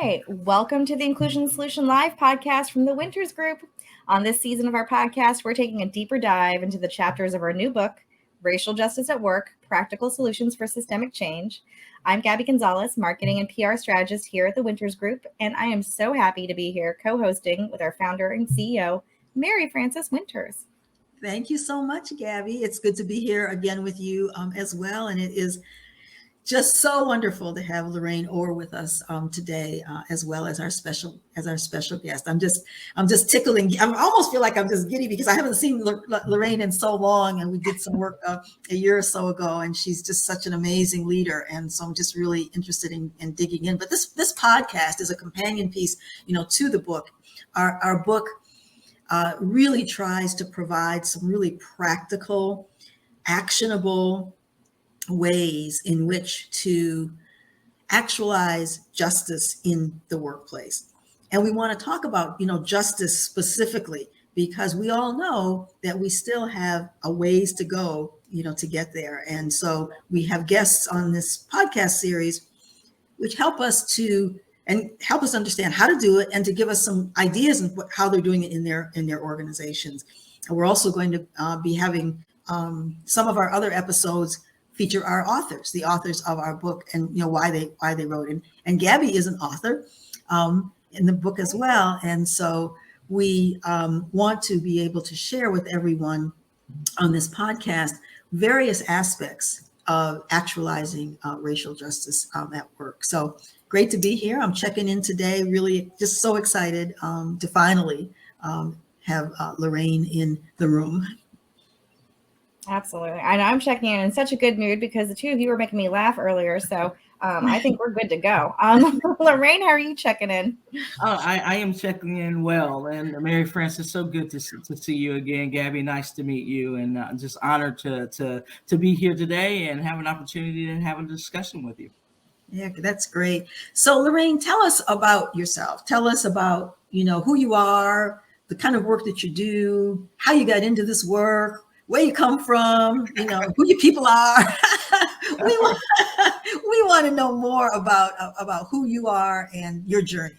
right. Welcome to the Inclusion Solution Live podcast from the Winters Group. On this season of our podcast, we're taking a deeper dive into the chapters of our new book, Racial Justice at Work, Practical Solutions for Systemic Change. I'm Gabby Gonzalez, Marketing and PR Strategist here at the Winters Group, and I am so happy to be here co-hosting with our founder and CEO, Mary Frances Winters. Thank you so much, Gabby. It's good to be here again with you as well, and it is just so wonderful to have Lorraine Orr with us today, as well as our special guest. I'm just tickling. I almost feel like I'm just giddy because I haven't seen Lorraine in so long, and we did some work a year or so ago, and she's just such an amazing leader. And so I'm just really interested in digging in. But this podcast is a companion piece, to the book. Our book really tries to provide some really practical, actionable ways in which to actualize justice in the workplace. And we want to talk about, justice specifically, because we all know that we still have a ways to go, to get there. And so we have guests on this podcast series, which help us understand how to do it and to give us some ideas on how they're doing it in their organizations. And we're also going to be having some of our other episodes feature our authors, the authors of our book, and why they wrote it. And Gabby is an author in the book as well. And so we want to be able to share with everyone on this podcast various aspects of actualizing racial justice at work. So great to be here. I'm checking in today. Really just so excited to finally have Lorraine in the room. Absolutely. And I'm checking in such a good mood because the two of you were making me laugh earlier. So I think we're good to go. Lorraine, how are you checking in? I am checking in well. And Mary Frances, so good to see you again. Gabby, nice to meet you. And just honored to be here today and have an opportunity to have a discussion with you. Yeah, that's great. So Lorraine, tell us about yourself. Tell us about, who you are, the kind of work that you do, how you got into this work, where you come from, who your people are. we want to know more about who you are and your journey.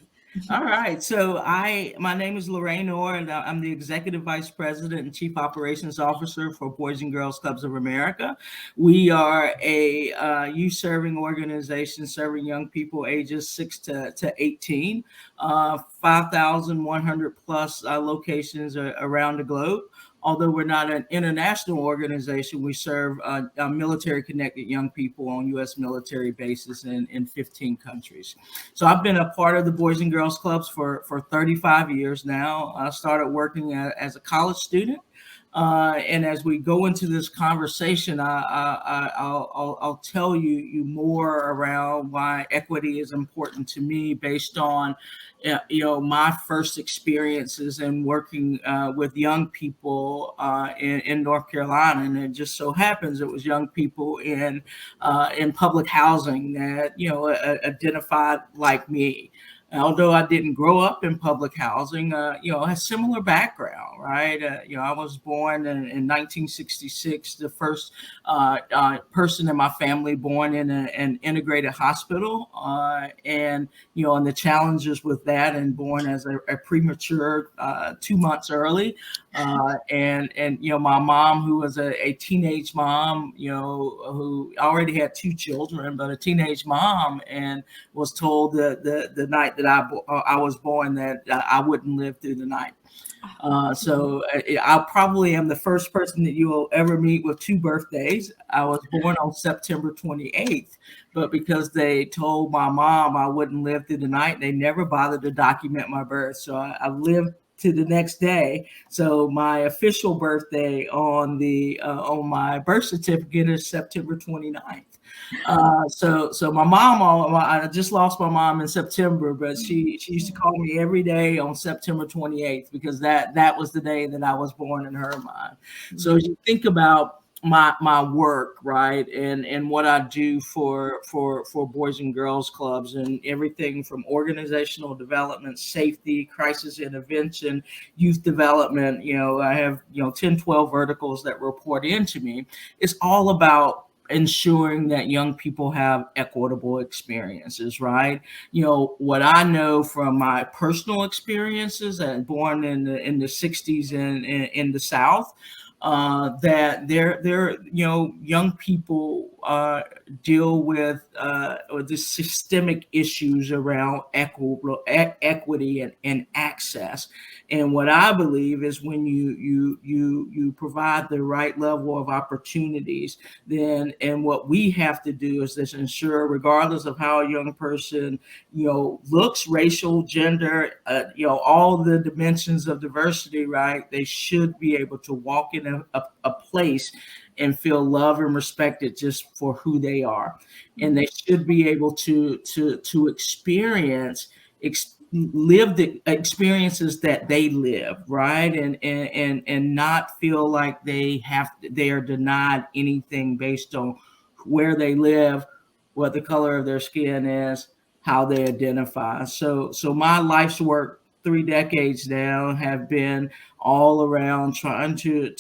All right. So my name is Lorraine Orr, and I'm the Executive Vice President and Chief Operations Officer for Boys and Girls Clubs of America. We are a youth-serving organization serving young people ages 6 to 18, 5,100 plus locations around the globe. Although we're not an international organization, we serve military-connected young people on U.S. military bases in 15 countries. So I've been a part of the Boys and Girls Clubs for 35 years now. I started working as a college student. And as we go into this conversation, I'll tell you more around why equity is important to me based on, my first experiences in working with young people in North Carolina. And it just so happens it was young people in public housing that, identified like me. Although I didn't grow up in public housing, I had a similar background, right? I was born in 1966, the first person in my family born in an integrated hospital, and the challenges with that, and born as a premature 2 months early, and my mom, who was a teenage mom, who already had 2 children, but a teenage mom, and was told the night that I was born that I wouldn't live through the night. So I probably am the first person that you will ever meet with 2 birthdays. I was born on September 28th, but because they told my mom I wouldn't live through the night, they never bothered to document my birth. So I lived to the next day. So my official birthday on my birth certificate is September 29th. So my mom, I just lost my mom in September, but she used to call me every day on September 28th because that was the day that I was born in her mind. So as you think about my work, right, and what I do for Boys and Girls Clubs, and everything from organizational development, safety, crisis intervention, youth development, I have 10, 12 verticals that report into me. It's all about ensuring that young people have equitable experiences, right? What I know from my personal experiences, and born in the 60s in the South, that they're young people deal with the systemic issues around equity and access. And what I believe is when you provide the right level of opportunities, then, and what we have to do is just ensure, regardless of how a young person looks, racial, gender, all the dimensions of diversity, right? They should be able to walk in a place and feel loved and respected just for who they are, and they should be able to live the experiences that they live, right? And not feel like they are denied anything based on where they live, what the color of their skin is, how they identify. So my life's work, 3 decades now, have been all around trying to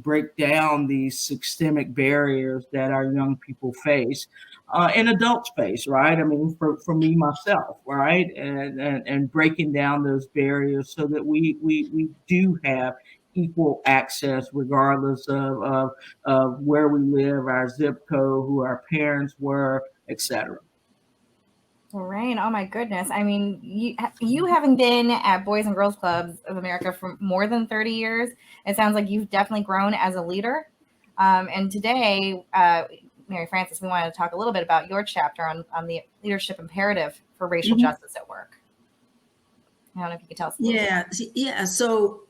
break down these systemic barriers that our young people face, and adults face, right? I mean, for me myself, right, and breaking down those barriers so that we do have equal access, regardless of where we live, our zip code, who our parents were, etc. Lorraine, oh my goodness. I mean, you having been at Boys and Girls Clubs of America for more than 30 years, it sounds like you've definitely grown as a leader. And today, Mary Frances, we wanted to talk a little bit about your chapter on the leadership imperative for racial justice at work. I don't know if you could tell us a little bit. Yeah. So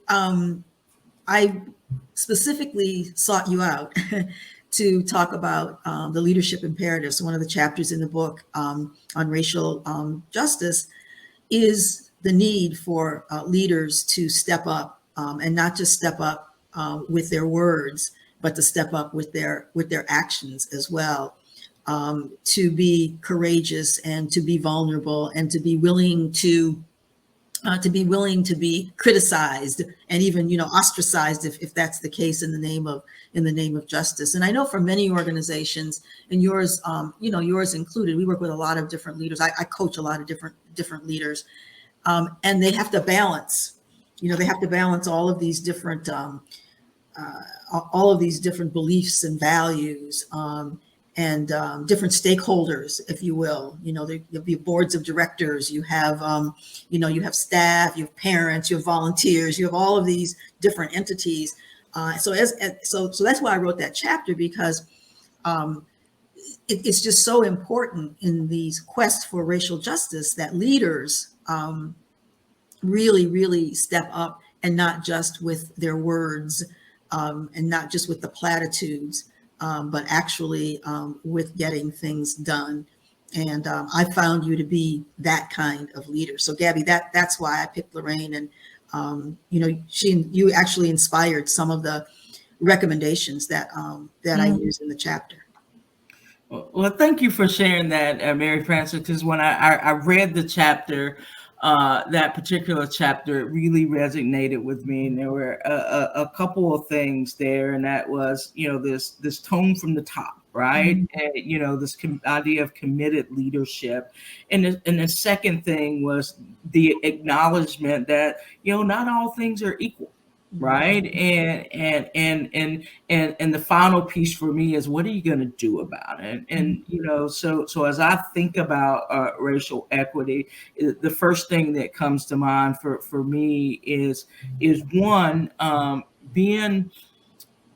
I specifically sought you out to talk about the leadership imperative. So one of the chapters in the book on racial justice is the need for leaders to step up, and not just step up with their words, but to step up with their actions as well, to be courageous and to be vulnerable and to be willing to be criticized and even ostracized if that's the case in the name of justice. And I know for many organizations, and yours yours included, we work with a lot of different leaders. I coach a lot of different leaders, and they have to balance all of these different beliefs and values, and different stakeholders, if you will. There be boards of directors, you have staff, you have parents, you have volunteers, you have all of these different entities. So that's why I wrote that chapter, because it's just so important in these quests for racial justice that leaders really step up, and not just with their words, and not just with the platitudes, but actually with getting things done. And I found you to be that kind of leader. So Gabby, that's why I picked Lorraine, and you actually inspired some of the recommendations that I use in the chapter. Well, thank you for sharing that, Mary Frances, because when I read the chapter, that particular chapter, it really resonated with me, and there were a couple of things there, and that was this tone from the top, right? And this idea of committed leadership, and the second thing was the acknowledgement that not all things are equal. Right. And the final piece for me is, what are you going to do about it? And, so as I think about racial equity, the first thing that comes to mind for me is one, being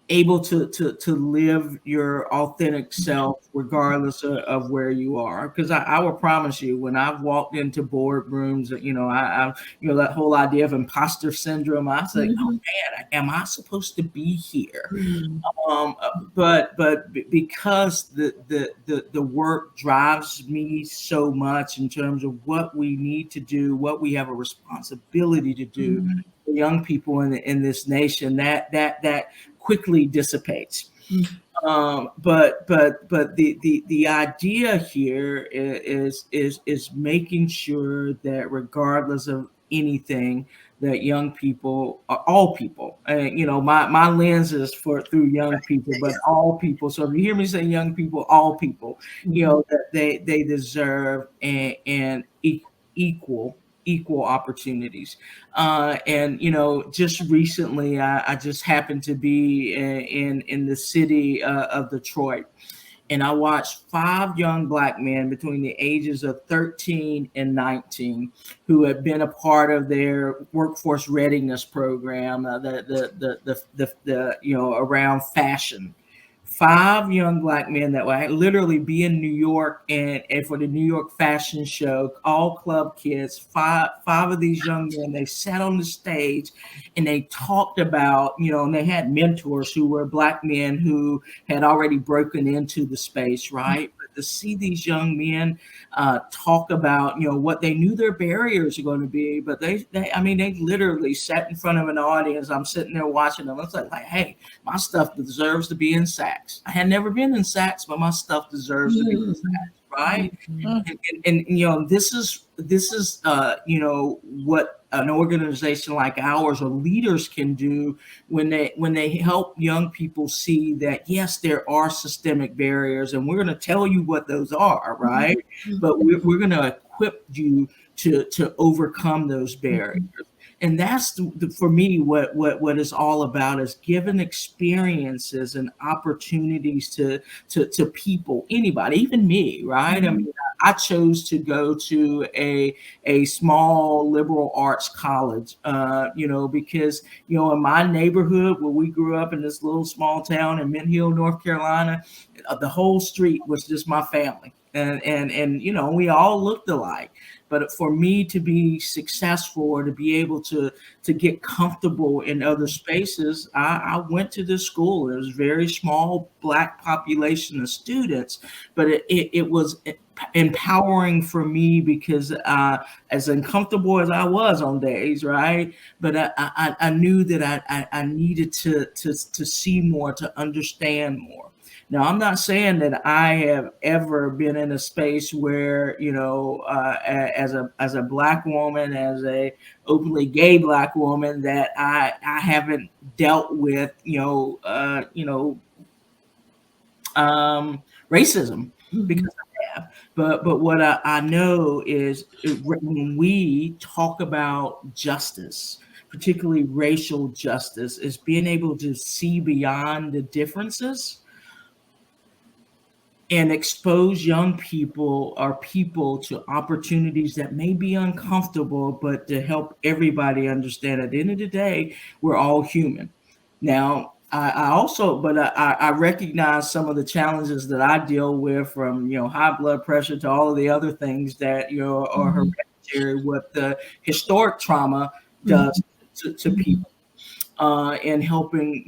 able to live your authentic self regardless of where you are. Because I will promise you, when I've walked into boardrooms, I that whole idea of imposter syndrome, I was like, oh man, am I supposed to be here? But because the work drives me so much in terms of what we need to do, what we have a responsibility to do for young people in this nation, that quickly dissipates. But the idea here is making sure that regardless of anything, that young people are all people. And my lens is through young people, but all people. So if you hear me say young people, all people, that they deserve and equal opportunities. And just recently, I just happened to be in the city of Detroit, and I watched 5 young Black men between the ages of 13 and 19 who had been a part of their workforce readiness program, around fashion. 5 young Black men that would literally be in New York and for the New York Fashion Show, all club kids. Five of these young men, they sat on the stage and they talked about, and they had mentors who were Black men who had already broken into the space, right? But to see these young men talk about, what they knew their barriers are going to be, but they literally sat in front of an audience. I'm sitting there watching them. It's like, hey, my stuff deserves to be in Saks. I had never been in Saks, but my stuff deserves to be in Saks, right? And this is what an organization like ours or leaders can do when they help young people see that, yes, there are systemic barriers, and we're going to tell you what those are, right? But we're going to equip you to overcome those barriers. And that's for me what it's all about, is giving experiences and opportunities to people, anybody, even me, right? I mean, I chose to go to a small liberal arts college, because in my neighborhood where we grew up in this little small town in Mint Hill, North Carolina, the whole street was just my family, and we all looked alike. But for me to be successful or to be able to get comfortable in other spaces, I went to this school. It was a very small Black population of students, but it was empowering for me because as uncomfortable as I was on days, right? But I knew that I needed to see more, to understand more. Now, I'm not saying that I have ever been in a space where, as a Black woman, as a openly gay Black woman, that I haven't dealt with, racism, because I have. But what I know is when we talk about justice, particularly racial justice, is being able to see beyond the differences and expose young people or people to opportunities that may be uncomfortable, but to help everybody understand at the end of the day, we're all human. Now, I recognize some of the challenges that I deal with, from high blood pressure to all of the other things that are hereditary, what the historic trauma does to people, and helping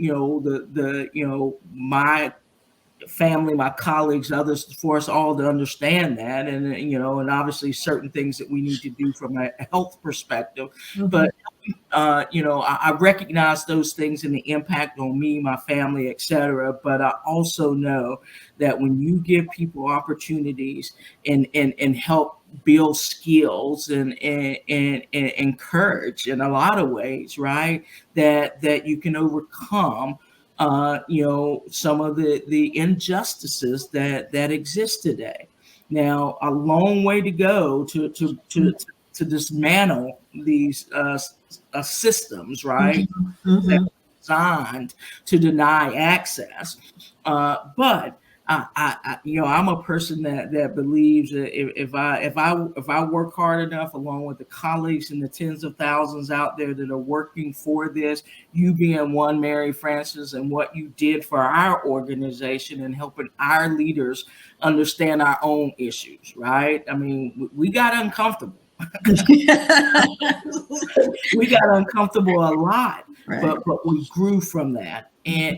my family, my colleagues, others, for us all to understand that, and obviously certain things that we need to do from a health perspective. But I recognize those things and the impact on me, my family, etc. But I also know that when you give people opportunities and help build skills and encourage in a lot of ways, right, that you can overcome some of the injustices that exist today. Now, a long way to go to dismantle these systems, right? That are designed to deny access. But I'm a person that believes that if I work hard enough, along with the colleagues and the tens of thousands out there that are working for this, you being one, Mary Frances, and what you did for our organization and helping our leaders understand our own issues, right? I mean, we got uncomfortable. We got uncomfortable a lot, right. but we grew from that, and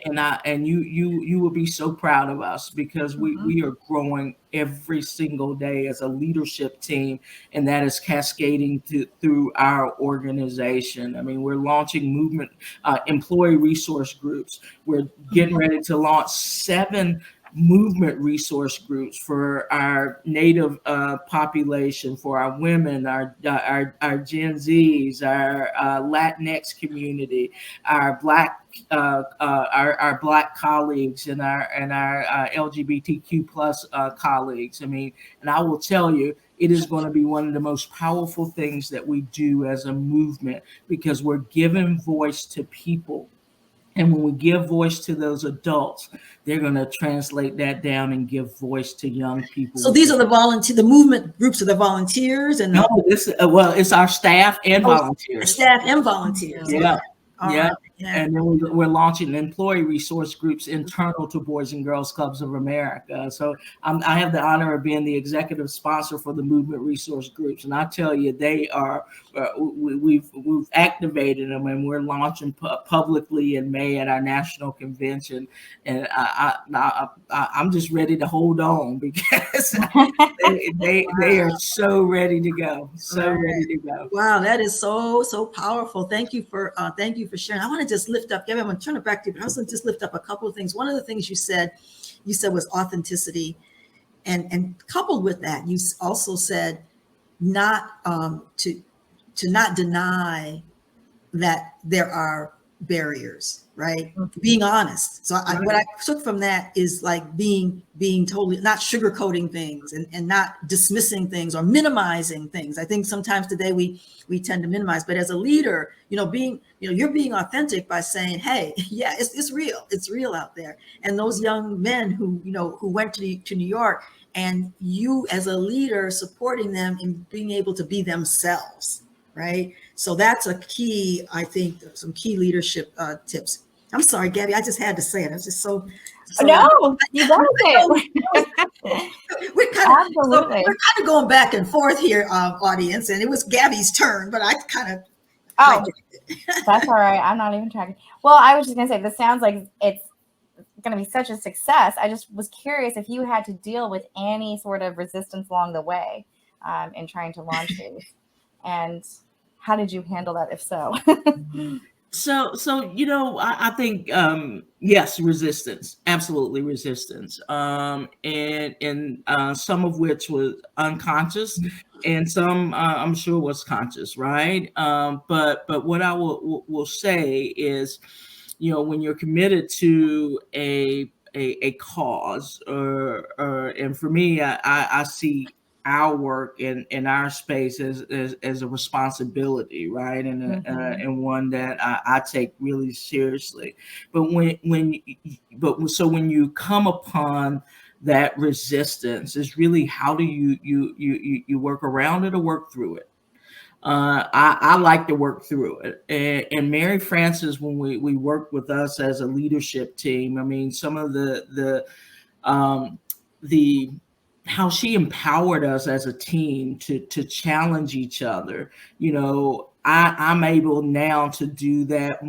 you will be so proud of us, because we are growing every single day as a leadership team, and that is cascading through our organization. I mean, we're launching movement employee resource groups. We're getting ready to launch 7 movement resource groups for our Native population, for our women, our Gen Zs, our Latinx community, our Black our Black colleagues, and our LGBTQ plus colleagues. I mean, and I will tell you, it is going to be one of the most powerful things that we do as a movement, because we're giving voice to people. And when we give voice to those adults, they're going to translate that down and give voice to young people. So these are the movement groups are the volunteers, and no, it's our staff and volunteers. Staff and volunteers. Yeah. Yeah. And then we're launching employee resource groups internal to Boys and Girls Clubs of America. So I have the honor of being the executive sponsor for the movement resource groups. And I tell you, they are, we've activated them, and we're launching publicly in May at our national convention. And I'm just ready to hold on, because they are so ready to go. Ready to go. Wow, that is so powerful. Thank you for sharing. I want to just lift up, Gabby, I'm going to turn it back to you, but I was going to just lift up a couple of things. One of the things you said was authenticity, and coupled with that, you also said not to not deny that there are barriers, right? Mm-hmm. Being honest. So what I took from that is like being totally not sugarcoating things and not dismissing things or minimizing things. I think sometimes today we tend to minimize, but as a leader, you're being authentic by saying, hey, yeah, it's real. It's real out there. And those young men who went to New York, and you as a leader supporting them in being able to be themselves, right? So that's a key, I think, some key leadership tips. I'm sorry, Gabby, I just had to say it. I was just so no, you got it. We're kind of going back and forth here, audience, and it was Gabby's turn, but I kind of that's all right. I'm not even tracking. Well, I was just gonna say, this sounds like it's gonna be such a success. I just was curious if you had to deal with any sort of resistance along the way in trying to launch these, and how did you handle that, if so? So I think yes, resistance, absolutely resistance, and some of which was unconscious, and some I'm sure was conscious, right? But what I will say is, when you're committed to a cause, or and for me, I see our work in our space as a responsibility, right? And one that I take really seriously. But when you come upon that resistance, is really how do you work around it or work through it? I like to work through it. And Mary Frances, when we worked with us as a leadership team, I mean, some of the how she empowered us as a team to challenge each other. I'm able now to do that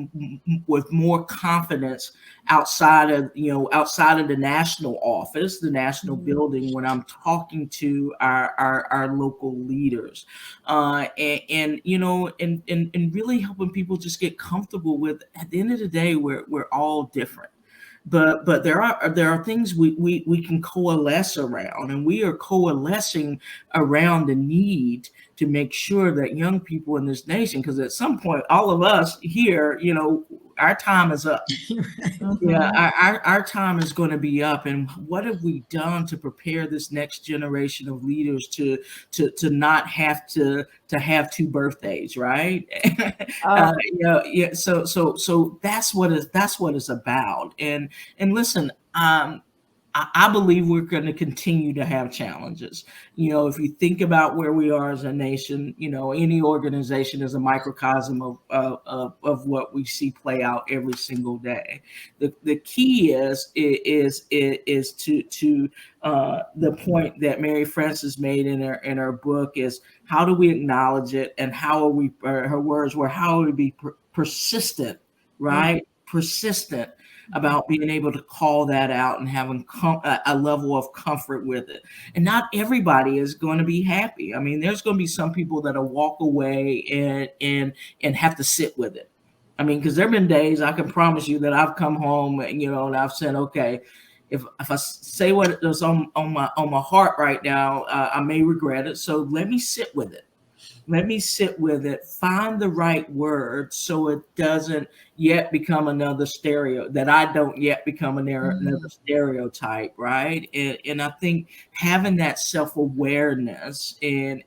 with more confidence outside of the national office, the national building, when I'm talking to our local leaders, and really helping people just get comfortable with, at the end of the day, we're all different. But there are things we can coalesce around, and we are coalescing around the need to make sure that young people in this nation, because at some point, all of us here, our time is up. Yeah, our time is going to be up. And what have we done to prepare this next generation of leaders to not have to have two birthdays, right? So that's what it's about. And listen, I believe we're going to continue to have challenges. If you think about where we are as a nation, any organization is a microcosm of what we see play out every single day. The key is to the point that Mary Frances made in her book is, how do we acknowledge it, and how are we? Her words were, how are we be persistent, right? Mm-hmm. Persistent about being able to call that out and having a level of comfort with it. And not everybody is going to be happy. I mean, there's going to be some people that'll walk away and have to sit with it. I mean, because there have been days, I can promise you, that I've come home, and I've said, okay, if I say what is on my heart right now, I may regret it. So let me sit with it. Let me sit with it, find the right word so it doesn't yet become another that I don't yet become another stereotype, right? And I think having that self-awareness and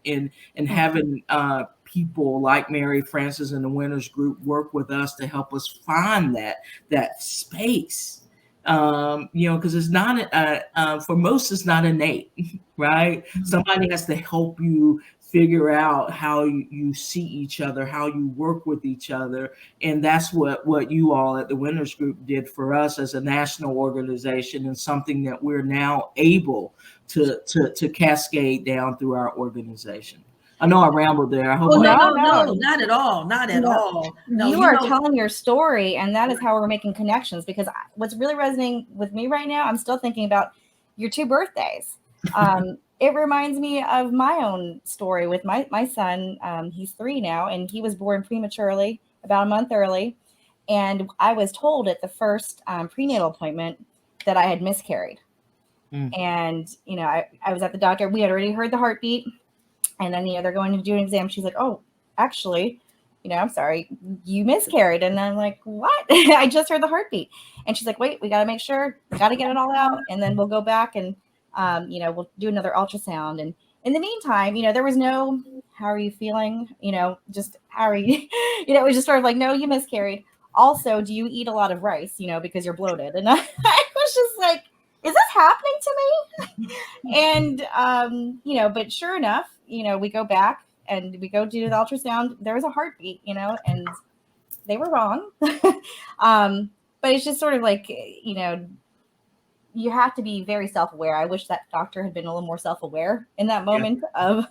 having people like Mary Frances and the Winners Group work with us to help us find that space. Because it's not for most, it's not innate, right? Somebody has to help you figure out how you see each other, how you work with each other. And that's what you all at the Winners Group did for us as a national organization, and something that we're now able to cascade down through our organization. I know I rambled there. I hope no, No. not at all. Not at all. No, you are telling your story, and that is how we're making connections. Because what's really resonating with me right now, I'm still thinking about your 2 birthdays. It reminds me of my own story with my son. He's 3 now, and he was born prematurely, about a month early. And I was told at the first prenatal appointment that I had miscarried. And, I was at the doctor. We had already heard the heartbeat. And then, they're going to do an exam. She's like, oh, actually, I'm sorry, you miscarried. And I'm like, what? I just heard the heartbeat. And she's like, wait, we got to make sure, we got to get it all out. And then we'll go back and, we'll do another ultrasound. And in the meantime, there was no, how are you feeling? Just how are you? It was just sort of like, no, you miscarried. Also, do you eat a lot of rice, because you're bloated? And I was just like, is this happening to me? And, but sure enough, we go back and we go do the ultrasound. There was a heartbeat, and they were wrong. But it's just sort of like, you have to be very self-aware. I wish that doctor had been a little more self-aware in that moment of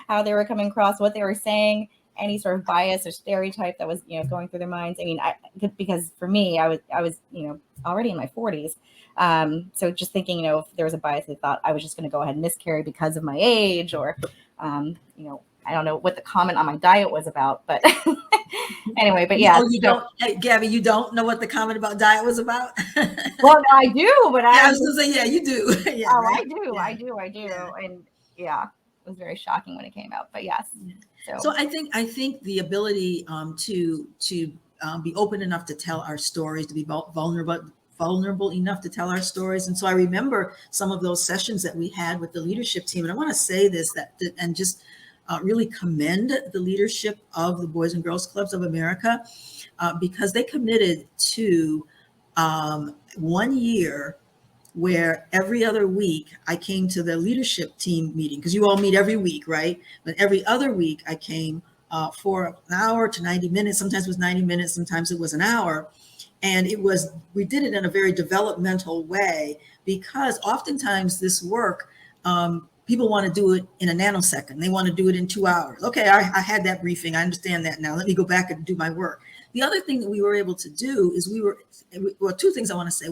how they were coming across, what they were saying, any sort of bias or stereotype that was, going through their minds. I mean, because for me, I was, already in my 40s. So just thinking, if there was a bias, I thought I was just going to go ahead and miscarry because of my age, or, I don't know what the comment on my diet was about, but anyway, but yeah. You don't, Gabby, you don't know what the comment about diet was about? Well, I do, but I was going to say, yeah, you do. Yeah, oh, right? I do. Yeah. And yeah, it was very shocking when it came out, but yes. So I think the ability to be open enough to tell our stories, to be vulnerable enough to tell our stories. And so I remember some of those sessions that we had with the leadership team. And I want to say this, and just really commend the leadership of the Boys and Girls Clubs of America, because they committed to 1 year where every other week I came to the leadership team meeting, because you all meet every week, right? But every other week I came for an hour to 90 minutes. Sometimes it was 90 minutes, sometimes it was an hour. And we did it in a very developmental way, because oftentimes this work, people want to do it in a nanosecond. They want to do it in 2 hours. Okay, I had that briefing. I understand that now. Let me go back and do my work. The other thing that we were able to do is 2 things I want to say.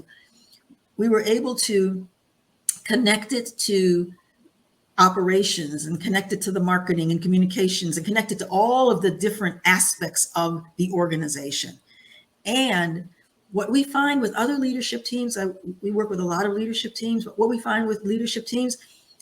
We were able to connect it to operations, and connect it to the marketing and communications, and connect it to all of the different aspects of the organization. And what we find with other leadership teams, we work with a lot of leadership teams, but what we find with leadership teams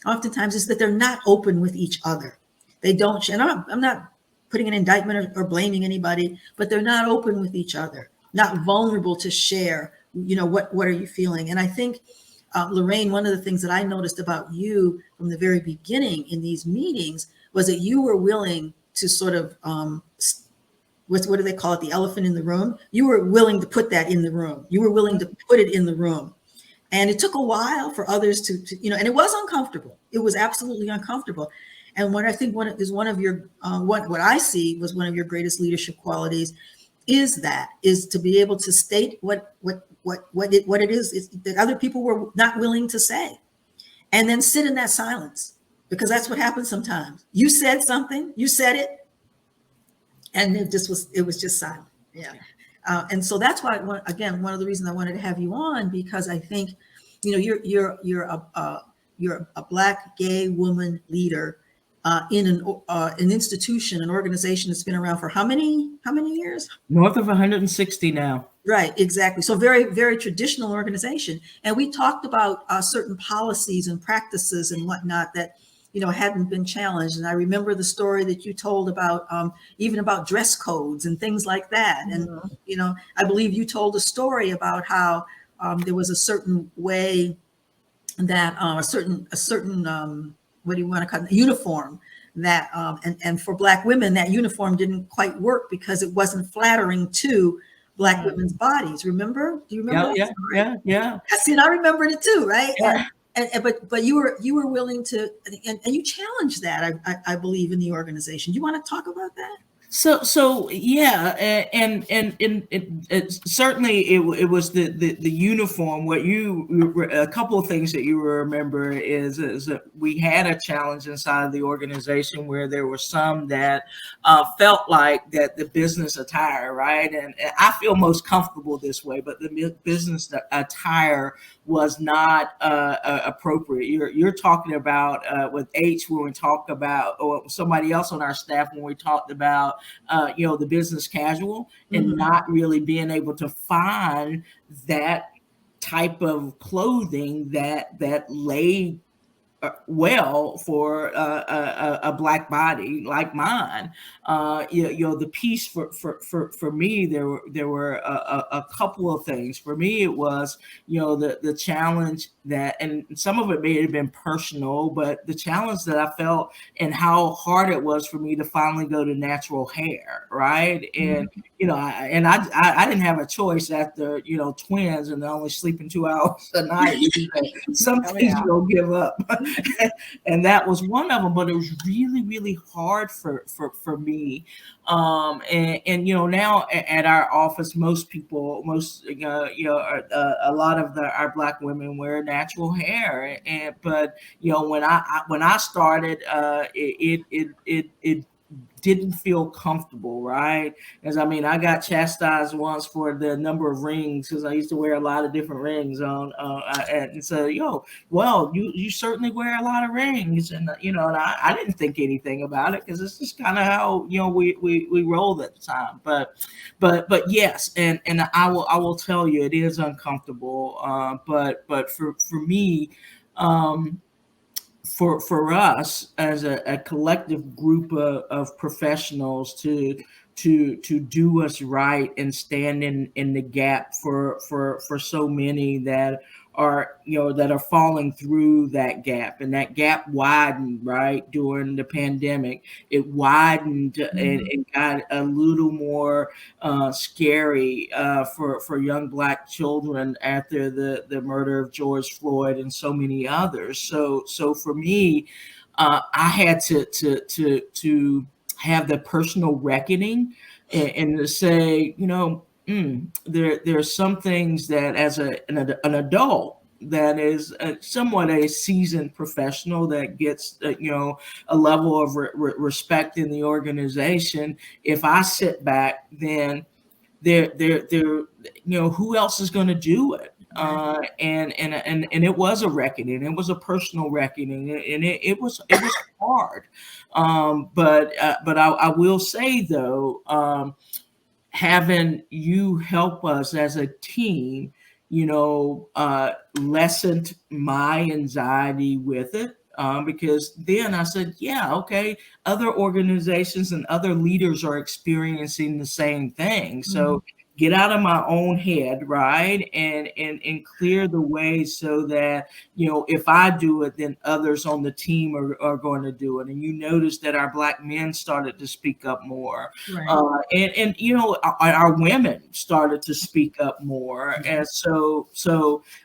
oftentimes is that they're not open with each other. They don't, and I'm not putting an indictment or blaming anybody, but they're not open with each other, not vulnerable to share, what are you feeling? And I think, Lorraine, one of the things that I noticed about you from the very beginning in these meetings was that you were willing to sort of, what do they call it? The elephant in the room. You were willing to put that in the room. You were willing to put it in the room. And it took a while for others to and it was uncomfortable. It was absolutely uncomfortable. And what I think what I see was one of your greatest leadership qualities is to be able to state what it is that other people were not willing to say, and then sit in that silence, because that's what happens sometimes. You said something, you said it, and it was just silent. Yeah. And so that's why, again, one of the reasons I wanted to have you on, because I think, you're a Black gay woman leader in an institution, an organization that's been around for how many years? North of 160 now. Right, exactly. So very, very traditional organization. And we talked about certain policies and practices and whatnot that, hadn't been challenged. And I remember the story that you told about even about dress codes and things like that. Mhm. And, I believe you told a story about how there was a certain way that a certain what do you want to call it, uniform that and for Black women, that uniform didn't quite work because it wasn't flattering to Black women's bodies. Remember? Do you remember that story? Yeah. See, and I remembered it too, right? Yeah. And but you were willing to, and you challenged that, I believe, in the organization. You want to talk about that? So yeah, and it certainly it was the uniform. A couple of things that you remember is that we had a challenge inside of the organization where there were some that felt like that the business attire, right? And I feel most comfortable this way, but the business attire was not appropriate. You're talking about with H when we talk about, or somebody else on our staff when we talked about the business casual, and Mhm. not really being able to find that type of clothing that laid well for a Black body like mine. The piece for me, there were a couple of things. For me, it was the challenge that, and some of it may have been personal, but the challenge that I felt and how hard it was for me to finally go to natural hair, right? And I didn't have a choice after twins and they're only sleeping 2 hours a night. Some things you don't give up. And that was one of them, but it was really, really hard for me. Now at our office, a lot of our Black women wear natural hair, but when I started, it didn't feel comfortable, right? Because I got chastised once for the number of rings, because I used to wear a lot of different rings on, and so you certainly wear a lot of rings, and and I didn't think anything about it because it's just kind of how we rolled at the time. But yes, and I will tell you, it is uncomfortable. But for me. For us as a collective group of professionals to do us right and stand in the gap for so many that are falling through that gap, and that gap widened right during the pandemic. It widened and it got a little more scary for young Black children after the murder of George Floyd and so many others. So for me, I had to have the personal reckoning and to say, there are some things that as an adult that is somewhat a seasoned professional that gets a level of respect in the organization. If I sit back, then there who else is going to do it? And it was a reckoning. It was a personal reckoning, and it was hard. But I will say though, having you help us as a team, lessened my anxiety with it. Because then I said, yeah, okay, other organizations and other leaders are experiencing the same thing. So get out of my own head, right? And clear the way so that, if I do it, then others on the team are going to do it. And you notice that our Black men started to speak up more. Right. And our women started to speak up more. And so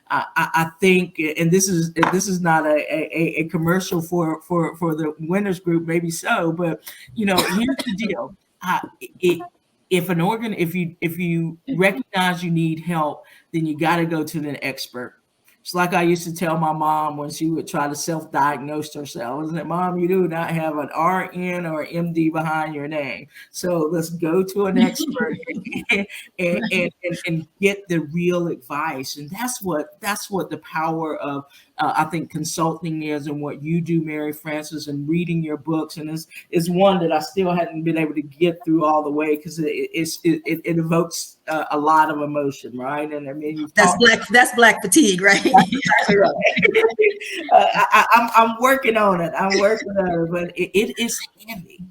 I think, and this is not a commercial for the Winners Group, maybe so, but here's the deal. If you recognize you need help, then you got to go to an expert. It's like I used to tell my mom when she would try to self-diagnose herself. I was like, Mom, you do not have an RN or MD behind your name. So let's go to an expert and get the real advice. And that's what the power of I think consulting is, and what you do, Mary Frances, and reading your books. And is one that I still hadn't been able to get through all the way, because it evokes a lot of emotion, right? And I mean, that's black fatigue, right? I'm working on it. But it is heavy.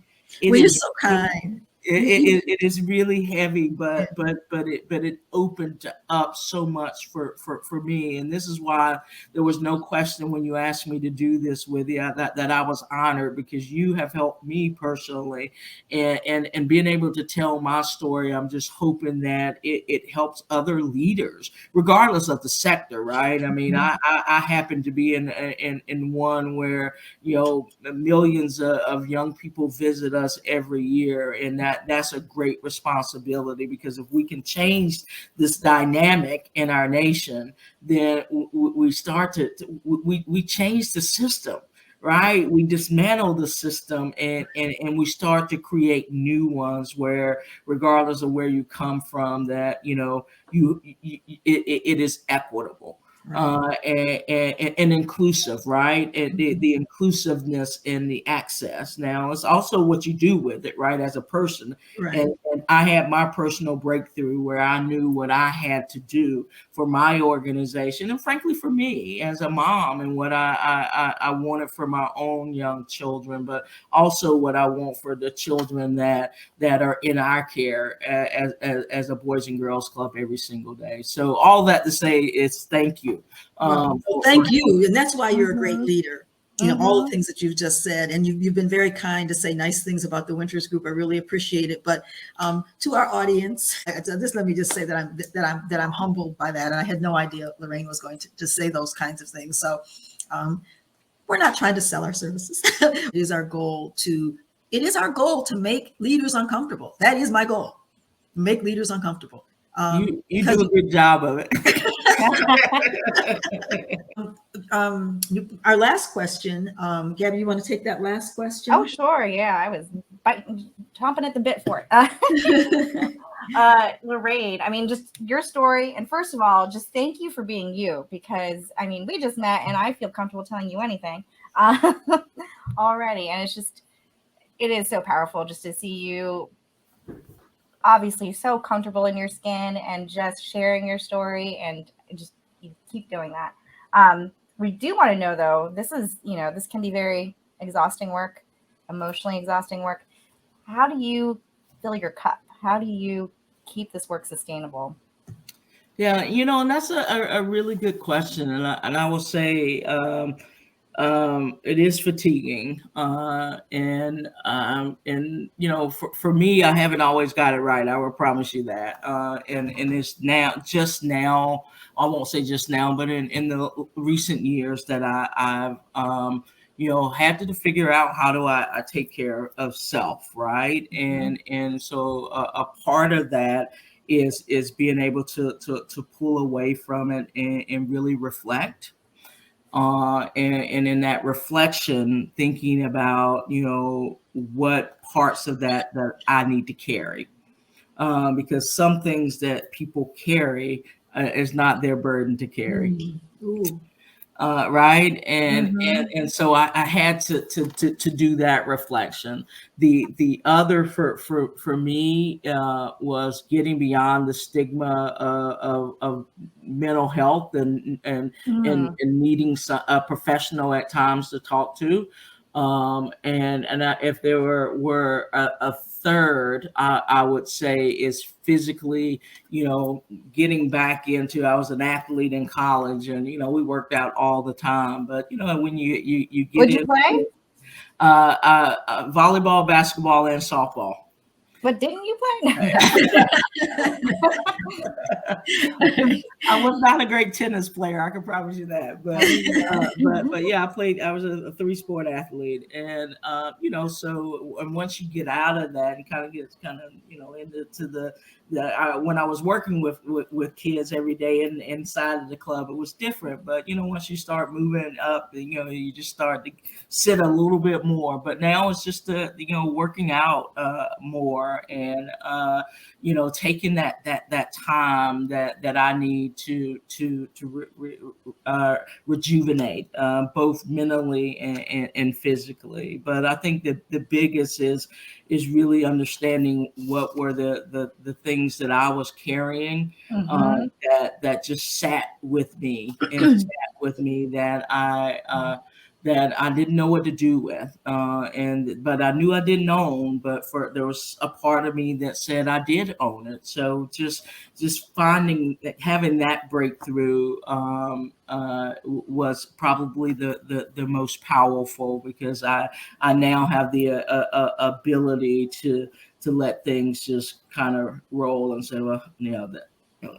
Well, you're so kind. It is really heavy, but it opened up so much for me, and this is why there was no question when you asked me to do this with you that I was honored, because you have helped me personally, and being able to tell my story. I'm just hoping that it helps other leaders, regardless of the sector, right? I mean, I happen to be in one where millions of young people visit us every year, and that's a great responsibility, because if we can change this dynamic in our nation, then we start we change the system, right? We dismantle the system, and we start to create new ones where, regardless of where you come from, that it is equitable. And inclusive, right? And the inclusiveness and the access. Now, it's also what you do with it, right? As a person. Right. And I had my personal breakthrough where I knew what I had to do for my organization, and frankly for me as a mom, and what I wanted for my own young children, but also what I want for the children that are in our care as a Boys and Girls Club every single day. So all that to say is thank you. Thank you. And that's why you're a great leader. All the things that you've just said, and you've been very kind to say nice things about the Winters Group. I really appreciate it. But to our audience, let me just say that I'm humbled by that. And I had no idea Lorraine was going to say those kinds of things. So we're not trying to sell our services. It is our goal to make leaders uncomfortable. That is my goal. Make leaders uncomfortable. You do a good job of it. Our last question, Gabby, you want to take that last question? Oh, sure. Yeah, I was chomping at the bit for it. Lorraine, I mean, just your story. And first of all, just thank you for being you, because I mean, we just met and I feel comfortable telling you anything already. And it is so powerful just to see you obviously so comfortable in your skin and just sharing your story, and just you keep doing that. We do want to know, though, this can be very exhausting work, emotionally exhausting work. How do you fill your cup? How do you keep this work sustainable? Yeah, and that's a really good question. And I will say, it is fatiguing, and for me, I haven't always got it right. I will promise you that. And it's just now. I won't say just now, but in the recent years that I've had to figure out how do I take care of self, right? And so a part of that is being able to pull away from it and really reflect. And in that reflection, thinking about, what parts of that I need to carry, because some things that people carry is not their burden to carry. Right. And so I had to do that reflection. The other for me was getting beyond the stigma of mental health and needing a professional at times to talk to. If there were a third, I would say, is physically, getting back into. I was an athlete in college, and we worked out all the time. But when you get Would you play? Volleyball, basketball, and softball. But didn't you play? I was not a great tennis player, I can promise you that. But yeah, I played. I was a 3-sport athlete, and so once you get out of that, it kind of gets into when I was working with kids every day inside of the club, it was different. But once you start moving up, you just start to sit a little bit more. But now it's just working out more, and taking that time that I need to rejuvenate, both mentally and physically. But I think that the biggest is really understanding what were the things that I was carrying, that just sat with me that I didn't know what to do with, but I knew I didn't own. But there was a part of me that said I did own it. So just having that breakthrough was probably the most powerful, because I now have the ability to let things just kind of roll and say, well,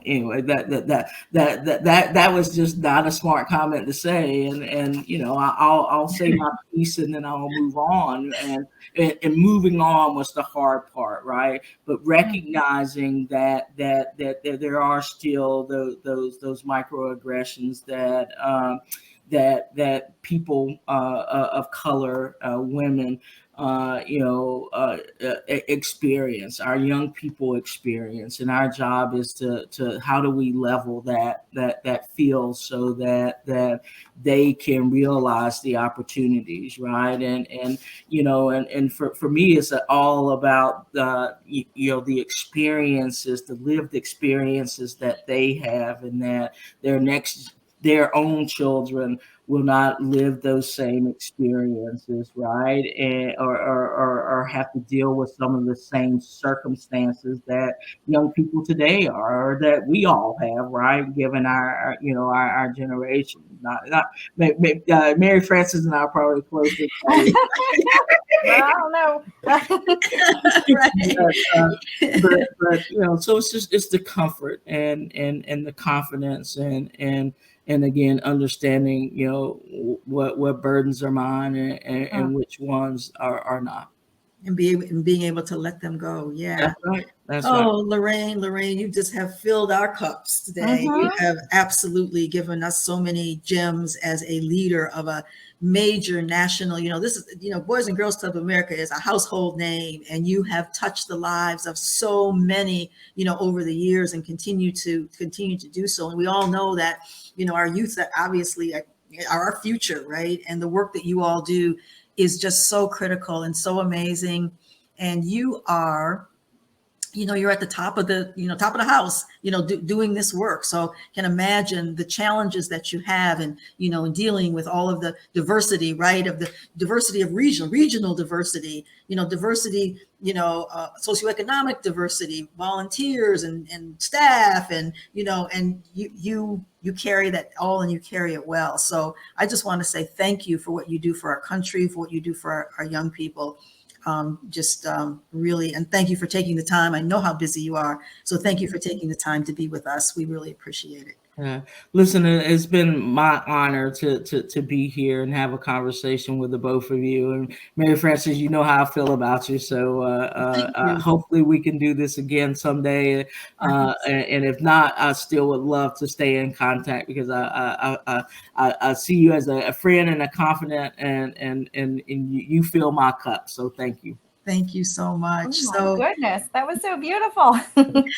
anyway, that was just not a smart comment to say, and I'll say my piece and then I'll move on, and moving on was the hard part, right? But recognizing that there are still those microaggressions that people of color, women, experience, our young people experience, and our job is to how do we level that field so that they can realize the opportunities, right? And for me, it's all about the experiences, the lived experiences that they have, and that their own children will not live those same experiences, right? And or have to deal with some of the same circumstances that young people today are, or that we all have, right? Given our generation. Not Mary Frances and I are probably closer. I don't know. But so it's the comfort and the confidence and again, understanding, what burdens are mine and which ones are not. And being able to let them go. Yeah. That's right. That's right. Oh, Lorraine, you just have filled our cups today. You have absolutely given us so many gems as a leader of a major national, this is, Boys and Girls Club of America is a household name, and you have touched the lives of so many, over the years, and continue to do so. And we all know that, our youth that obviously are our future, right? And the work that you all do is just so critical and so amazing. And you are, you're at the top of the, top of the house, doing this work. So can imagine the challenges that you have, and, dealing with all of the diversity, right? Of the diversity of regional diversity, diversity, socioeconomic diversity, volunteers and staff, and, and you carry that all, and you carry it well. So I just want to say thank you for what you do for our country, for what you do for our young people. Really, and thank you for taking the time. I know how busy you are, so thank you for taking the time to be with us. We really appreciate it. Listen, it's been my honor to be here and have a conversation with the both of you. And Mary Frances, you know how I feel about you. So hopefully we can do this again someday. And if not, I still would love to stay in contact, because I see you as a friend and a confidant, and you fill my cup. So thank you. Thank you so much. Oh my goodness, that was so beautiful. And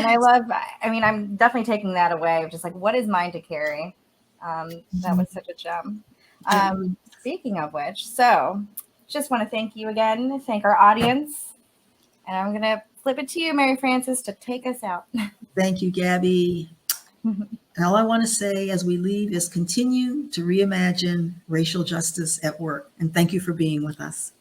I'm definitely taking that away. Just like, what is mine to carry? That was such a gem. Speaking of which, so just want to thank you again, thank our audience. And I'm going to flip it to you, Mary Frances, to take us out. Thank you, Gabby. And all I want to say as we leave is continue to reimagine racial justice at work. And thank you for being with us.